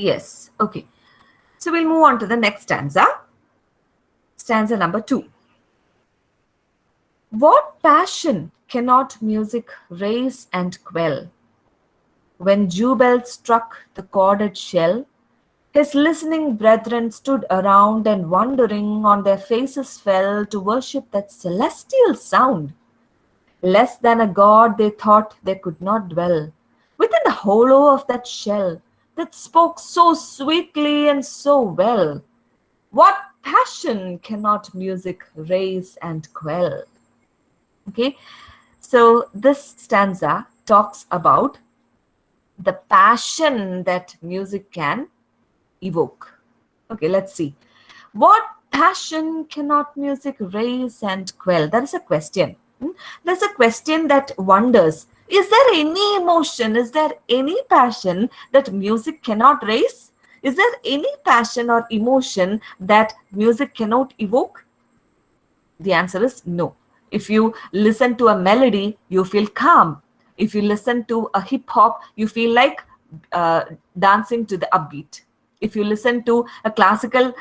Yes. Okay. So we'll move on to the next stanza. Stanza number 2. What passion cannot music raise and quell? When Jubal struck the chorded shell, his listening brethren stood around and wondering on their faces fell to worship that celestial sound. Less than a god they thought they could not dwell within the hollow of that shell that spoke so sweetly and so well. What passion cannot music raise and quell? Okay, so this stanza talks about the passion that music can evoke. Okay, let's see. What passion cannot music raise and quell? That is a question. There's a question that wonders, is there any emotion, is there any passion that music cannot raise? Is there any passion or emotion that music cannot evoke? The answer is no. If you listen to a melody, you feel calm. If you listen to a hip hop, you feel like dancing to the upbeat. If you listen to a classical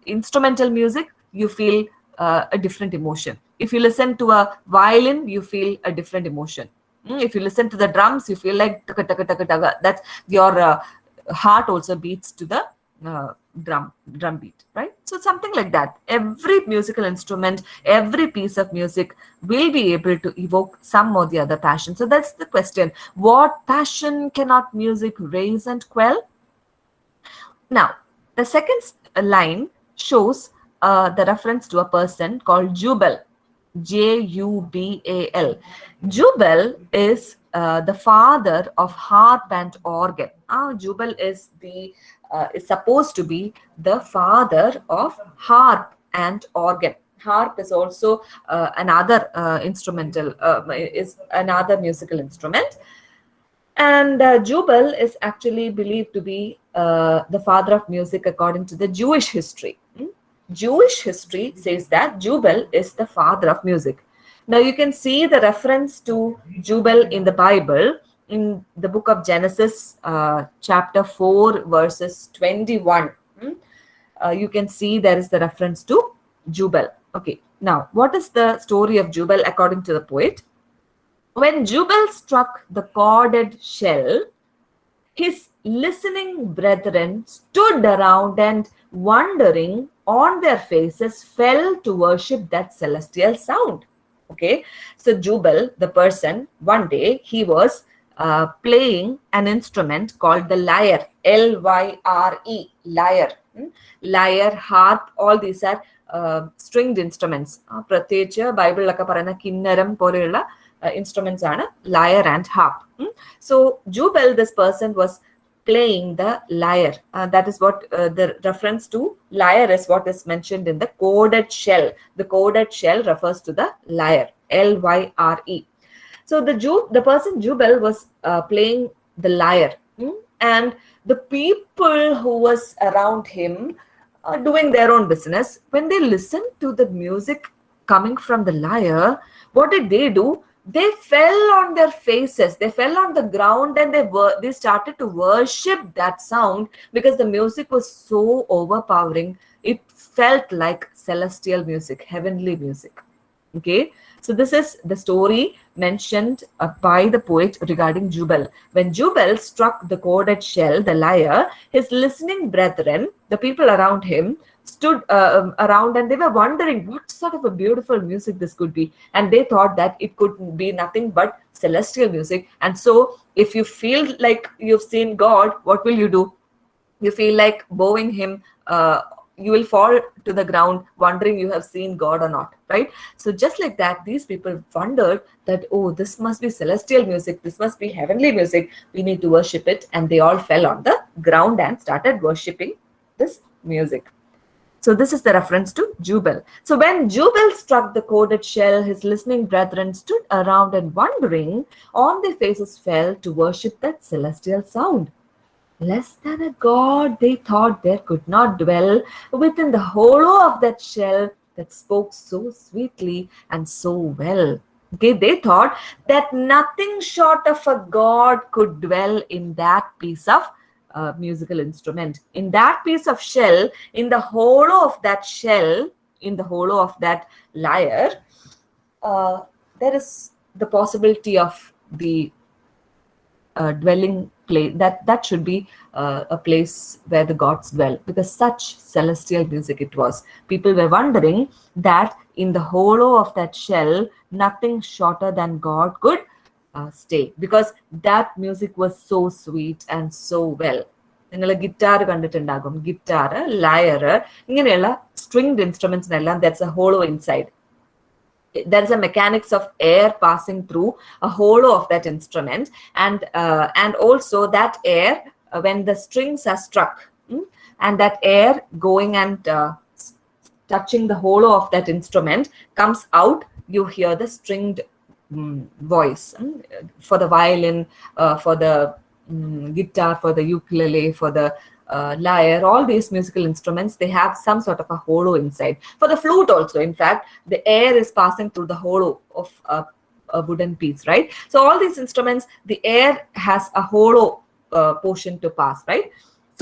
instrumental music, you feel a different emotion. If you listen to a violin, you feel a different emotion. If you listen to the drums, you feel like taka taka taka taka. That's your heart also beats to the drum beat, right? So something like that. Every musical instrument, every piece of music will be able to evoke some or the other passion. So that's the question. What passion cannot music raise and quell? Now, the second line shows the reference to a person called Jubal, Jubal. Jubal is the father of harp and organ. Jubal is supposed to be the father of harp and organ. Harp is also another instrumental, is another musical instrument. And Jubal is actually believed to be the father of music according to the Jewish history. Jewish history says that Jubal is the father of music. Now you can see the reference to Jubal in the Bible in the book of Genesis, chapter 4, verses 21. You can see there is the reference to Jubal. Okay, now what is the story of Jubal according to the poet? When Jubal struck the chorded shell, his listening brethren stood around and, wondering on their faces, fell to worship that celestial sound. Okay, so Jubal, the person, one day he was playing an instrument called the lyre, Lyre, lyre. Lyre, harp, all these are stringed instruments. പ്രത്യേകിച്ച് ബൈബിളിലൊക്കെ പറയുന്ന കിന്നരം പോലെയുള്ള instruments are lyre and harp. So Jubal, this person, was playing the lyre. That is what the reference to lyre is, what is mentioned in the chorded shell. The chorded shell refers to the lyre, Lyre. So the person Jubal was playing the lyre, and the people who was around him doing their own business, when they listened to the music coming from the lyre, what did they do? They fell on their faces, they fell on the ground, and they started to worship that sound because the music was so overpowering. It felt like celestial music, heavenly music. Okay, so this is the story mentioned by the poet regarding Jubal. When Jubal struck the chorded shell, the lyre, his listening brethren, the people around him, stood around and they were wondering what sort of a beautiful music this could be, and they thought that it could be nothing but celestial music. And so if you feel like you've seen God, what will you do? You feel like bowing him, you will fall to the ground wondering you have seen God or not, right? So just like that, these people wondered that, oh, this must be celestial music, this must be heavenly music, we need to worship it. And they all fell on the ground and started worshipping this music. So this is the reference to Jubal. So when Jubal struck the chorded shell, his listening brethren stood around and, wondering on their faces, fell to worship that celestial sound. Less than a god they thought there could not dwell within the hollow of that shell that spoke so sweetly and so well. Okay, they thought that nothing short of a god could dwell in that piece of musical instrument. In that piece of shell, in the hollow of that shell, in the hollow of that lyre, there is the possibility of the dwelling place. That should be a place where the gods dwell, because such celestial music it was. People were wondering that in the hollow of that shell, nothing shorter than God could stay, because that music was so sweet and so well. നിങ്ങൾ guitar കണ്ടിട്ടുണ്ടാകും, guitar, lyre, ഇങ്ങനെയുള്ള stringed ഇൻസ്ട്രുമെന്റ്സിനെല്ലാം that's a hollow inside. There's a mechanics of air passing through a hollow of that instrument, and also that air, when the strings are struck, and that air going and touching the hollow of that instrument comes out, you hear the stringed voice, for the violin, for the guitar, for the ukulele, for the lyre, all these musical instruments, they have some sort of a hollow inside. For the flute also, in fact, the air is passing through the hollow of a wooden piece, right? So all these instruments, the air has a hollow portion to pass, right?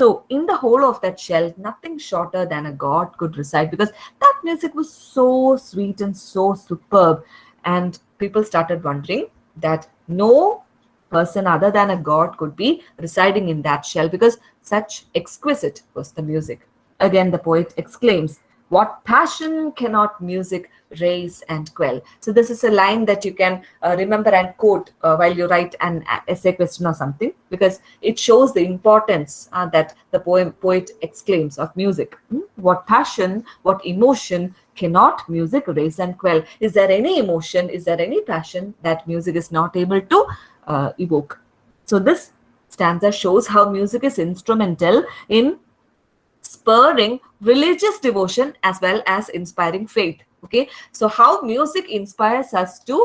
So in the hollow of that shell, nothing shorter than a god could reside, because that music was so sweet and so superb. And people started wondering that no person other than a god could be residing in that shell, because such exquisite was the music. Again, the poet exclaims, "What passion cannot music raise and quell?" So this is a line that you can remember and quote while you write an essay question or something, because it shows the importance that the poet exclaims of music. What passion, what emotion cannot music raise and quell? Is there any emotion, is there any passion that music is not able to evoke? So this stanza shows how music is instrumental in spurring religious devotion as well as inspiring faith. Okay, so how music inspires us to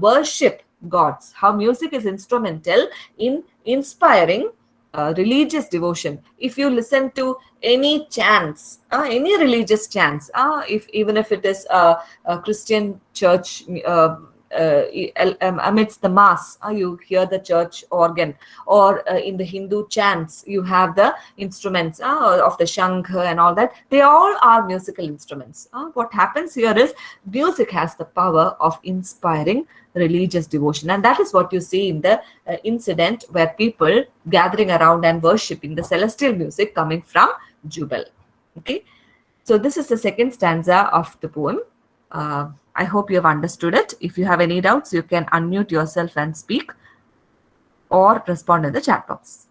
worship gods, how music is instrumental in inspiring religious devotion. If you listen to any chants, any religious chants, even if it is a Christian church, amidst the mass, you hear the church organ, or in the Hindu chants, you have the instruments of the shankh and all that. They all are musical instruments. What happens here is music has the power of inspiring religious devotion, and that is what you see in the incident where people gathering around and worshipping the celestial music coming from Jubal. Okay, so this is the second stanza of the poem. I hope you have understood it. If you have any doubts, you can unmute yourself and speak, or respond in the chat box.